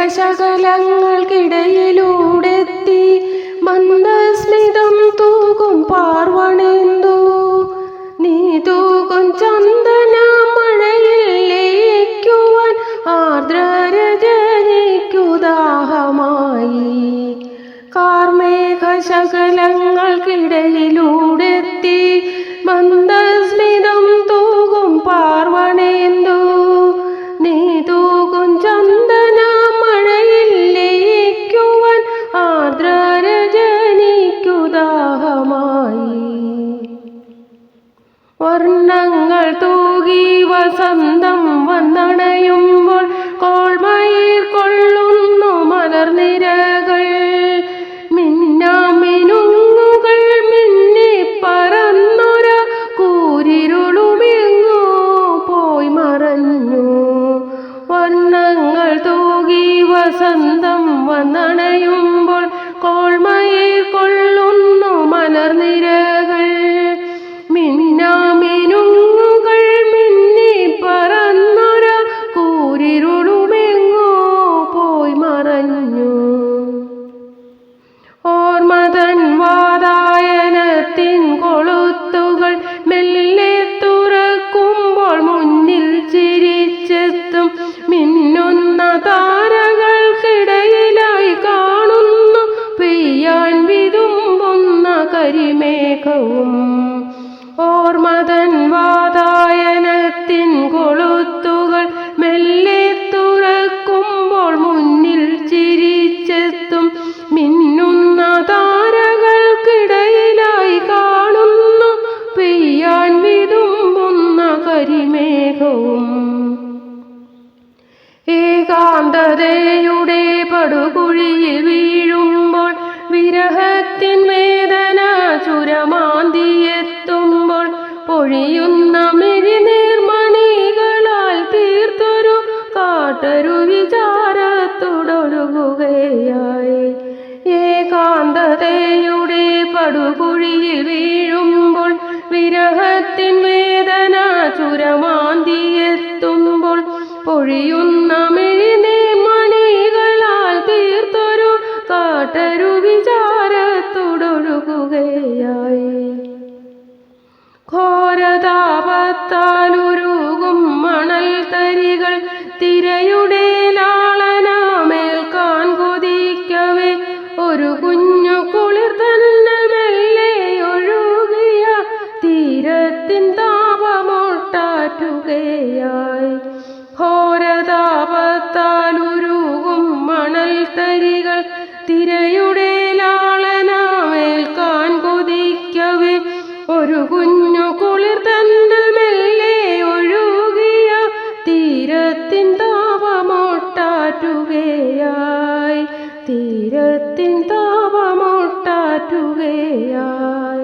കാർമേഘശകലങ്ങൾക്കിടയിലൂടെത്തി മന്ദസ്മിതം തൂകും പാർവണേന്ദു. നീ തൂകും ചന്ദന മഴയിൽ ലയിക്കുവാൻ ആർദ്രരജനിക്കു ദാഹമായി. കാർമേഘശകലങ്ങൾക്കിടയിലൂടെത്തി മന്ദസ്മിതം തൂകും പാർവണേന്ദു. നീ തൂകും ചന്ദന മഴയിൽ ലയിക്കുവാൻ ആർദ്രരജനിക്കു ദാഹമായി. വർണ്ണങ്ങൾ തൂകി വസന്തം വന്നണയുമ്പോൾ കോൾമയിർ കൊള്ളുന്നു മലർനിരകൾ. മിന്നാമിനുങ്ങുകൾ മിന്നിപ്പറന്നൊര കൂരിരുളുമെങ്ങോ പോയി മറഞ്ഞു. വർണ്ണങ്ങൾ തൂകി വസന്തം വന്നണയുമ്പോൾ കോൾമയിർ കൊള്ളുന്നു മലർനിരകൾ. മിന്നാമിനുങ്ങുകൾ മിന്നിപ്പറന്നൊര കൂരിരുളുമെങ്ങോ പോയി മറഞ്ഞു. ഓർമ്മതൻ വാതായനത്തിൻ കൊളുത്തുകൾ മെല്ലെ തുറക്കുമ്പോൾ മുന്നിൽ ചിരിച്ചെത്തും മിന്നുന്ന താരകൾക്കിടയിലായി കാണുന്നു പെയ്യാൻ വിതുമ്പുന്ന കരിമേഘവും. ഓർമ്മതൻ വാതായനത്തിൻ കൊളുത്തുകൾ മെല്ലെ തുറക്കുമ്പോൾ മുന്നിൽ ചിരിച്ചെത്തും മിന്നുന്ന താരകൾക്കിടയിലായി കാണുന്നു പെയ്യാൻ വിതുമ്പുന്ന കരിമേഘവും. ഏകാന്തതയുടെ പടുകുഴിയിൽ വീഴുമ്പോൾ വിരഹത്തിൻ വേദന ചുരമാന്തിയെത്തുമ്പോൾ പൊഴിയുന്ന മിഴിനീർമണികളാൽ തീർത്തൊരു കാട്ടൊരു വിചാരത്തോടൊഴുകുകയായി. ഏകാന്തതയുടെ പടുകുഴിയിൽ വീഴുമ്പോൾ വിരഹത്തിൻ വേദന ചുരമാന്തിയെത്തുമ്പോൾ പൊഴിയുന്ന മിഴിനീർമണികളാൽ തീർത്തൊരു കാട്ടൊരു വിചാരത്തോടൊഴുകുകയായി. ഘോരതാപത്താലുരുകും മണൽ തരികൾ തിരയുടെ ലാളനമേൽക്കാൻ കൊതിക്കവേ ഒരു കുഞ്ഞു കുളിർ തന്നെ മെല്ലെ ഒഴുകിയ തീരത്തിൻ താപമൊട്ടാറ്റുകയായി. ഘോരതാപത്താലുരുകും മണൽ തരികൾ തിരയുടെ ലാളനമേൽക്കാൻ കൊതിക്കവേ ഒരു കുഞ്ഞു കുളിർ തന്നെ മെല്ലെ ഒഴുകിയ തീരത്തിൻ താപമൊട്ടാറ്റുകയായി. തീരത്തിൻ താപമൊട്ടാറ്റുകയായി.